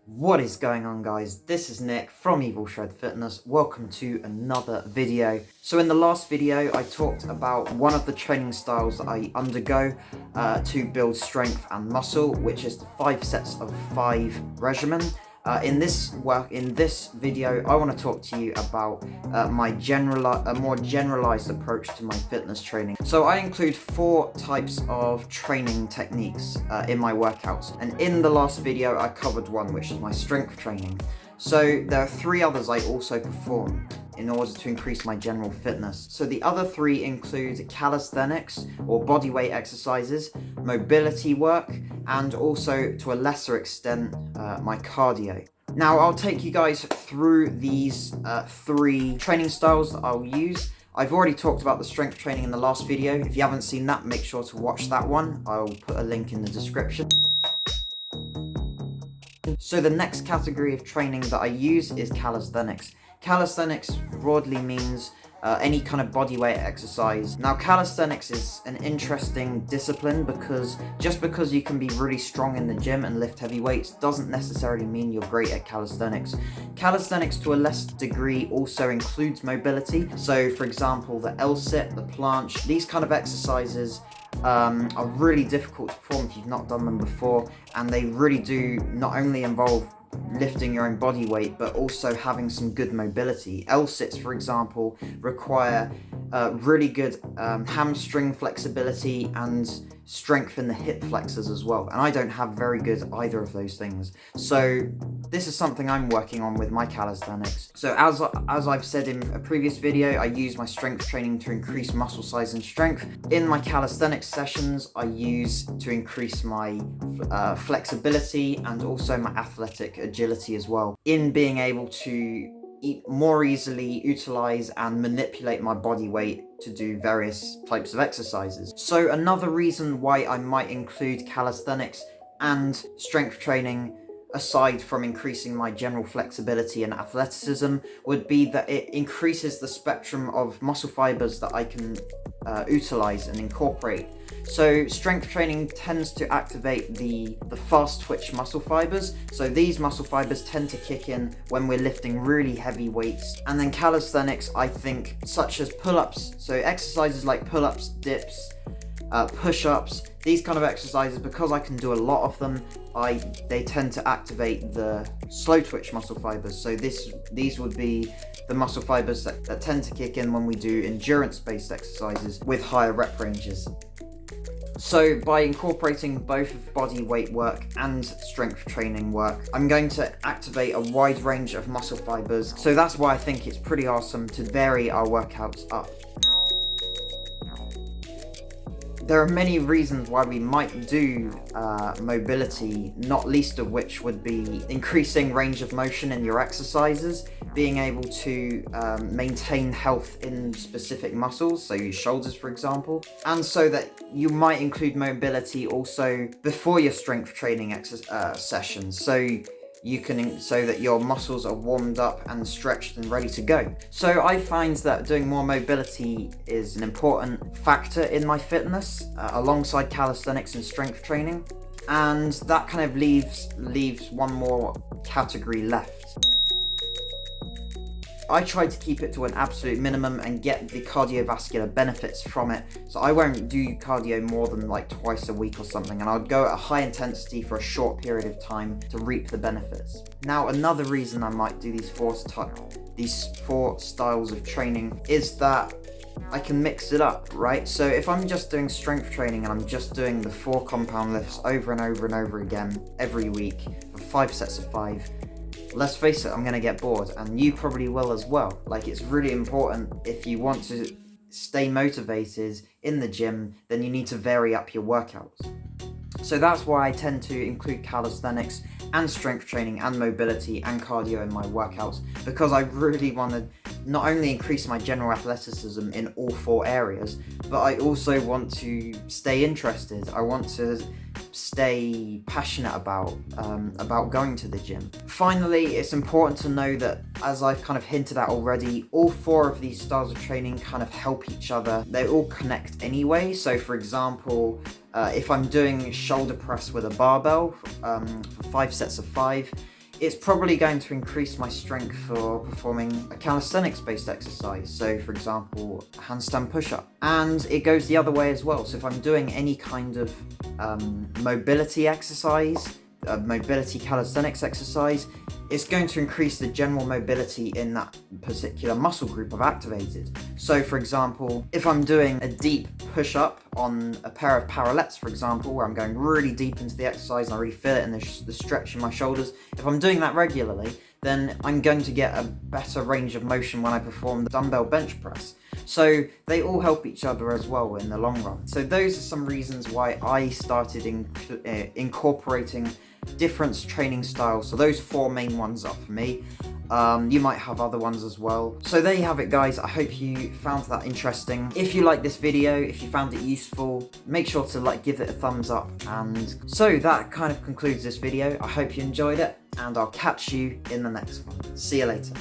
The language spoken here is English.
What is going on, guys? This is Nick from Evil Shred Fitness. Welcome to another video. So in the last video I talked about one of the training styles that I undergo to build strength and muscle, which is the 5 sets of 5 regimen. In this video I want to talk to you about a more generalized approach to my fitness training. So I include 4 types of training techniques in my workouts, and in the last video I covered one, which is my strength training. So there are 3 others I also perform in order to increase my general fitness. So the other 3 include calisthenics or bodyweight exercises, mobility work, and also to a lesser extent my cardio. Now I'll take you guys through these 3 training styles that I'll use. I've already talked about the strength training in the last video. If you haven't seen that, make sure to watch that one. I'll put a link in the description. So the next category of training that I use is calisthenics. Calisthenics broadly means any kind of bodyweight exercise. Now calisthenics is an interesting discipline because just because you can be really strong in the gym and lift heavy weights doesn't necessarily mean you're great at calisthenics. Calisthenics to a less degree also includes mobility. So for example, the L-sit, the planche, these kind of exercises are really difficult to perform if you've not done them before, and they really do not only involve lifting your own body weight but also having some good mobility. L-sits, for example, require really good hamstring flexibility and strength in the hip flexors as well, and I don't have very good either of those things. So this is something I'm working on with my calisthenics. So as I've said in a previous video, I use my strength training to increase muscle size and strength. In my calisthenics sessions, I use to increase my flexibility and also my athletic agility as well, in being able to more easily utilize and manipulate my body weight to do various types of exercises. So another reason why I might include calisthenics and strength training, aside from increasing my general flexibility and athleticism, would be that it increases the spectrum of muscle fibers that I can utilize and incorporate. So strength training tends to activate the fast twitch muscle fibers. So these muscle fibers tend to kick in when we're lifting really heavy weights. And then calisthenics, I think, such as pull-ups, so exercises like pull-ups, dips, push-ups, these kind of exercises, because I can do a lot of them, they tend to activate the slow twitch muscle fibers. So these would be the muscle fibers that tend to kick in when we do endurance-based exercises with higher rep ranges. So by incorporating both body weight work and strength training work, I'm going to activate a wide range of muscle fibers. So that's why I think it's pretty awesome to vary our workouts up. There are many reasons why we might do mobility, not least of which would be increasing range of motion in your exercises, being able to maintain health in specific muscles, so your shoulders for example, and so that you might include mobility also before your strength training sessions, so that your muscles are warmed up and stretched and ready to go. So I find that doing more mobility is an important factor in my fitness, alongside calisthenics and strength training, and that kind of leaves one more category left. I try to keep it to an absolute minimum and get the cardiovascular benefits from it. So I won't do cardio more than like twice a week or something, and I'll go at a high intensity for a short period of time to reap the benefits. Now, another reason I might do these 4 styles of training is that I can mix it up, right? So if I'm just doing strength training and I'm just doing the 4 compound lifts over and over and over again every week for 5 sets of 5, let's face it, I'm going to get bored, and you probably will as well. Like, it's really important, if you want to stay motivated in the gym, then you need to vary up your workouts. So that's why I tend to include calisthenics and strength training and mobility and cardio in my workouts, because I really want to not only increase my general athleticism in all 4 areas, but I also want to stay interested. I want to stay passionate about going to the gym. Finally, it's important to know that, as I've kind of hinted at already, all 4 of these styles of training kind of help each other. They all connect anyway. So for example, if I'm doing shoulder press with a barbell for 5 sets of 5, it's probably going to increase my strength for performing a calisthenics-based exercise. So, for example, a handstand push-up. And it goes the other way as well. So if I'm doing any kind of mobility exercise, mobility calisthenics exercise, it's going to increase the general mobility in that particular muscle group I've activated. So for example, if I'm doing a deep push-up on a pair of parallettes, for example, where I'm going really deep into the exercise and I really feel it in the stretch in my shoulders, if I'm doing that regularly, then I'm going to get a better range of motion when I perform the dumbbell bench press. So they all help each other as well in the long run. So those are some reasons why I started incorporating different training styles. So those 4 main ones are for me. You might have other ones as well. So there you have it, guys. I hope you found that interesting. If you like this video, if you found it useful, make sure to give it a thumbs up. And so that kind of concludes this video. I hope you enjoyed it, and I'll catch you in the next one. See you later.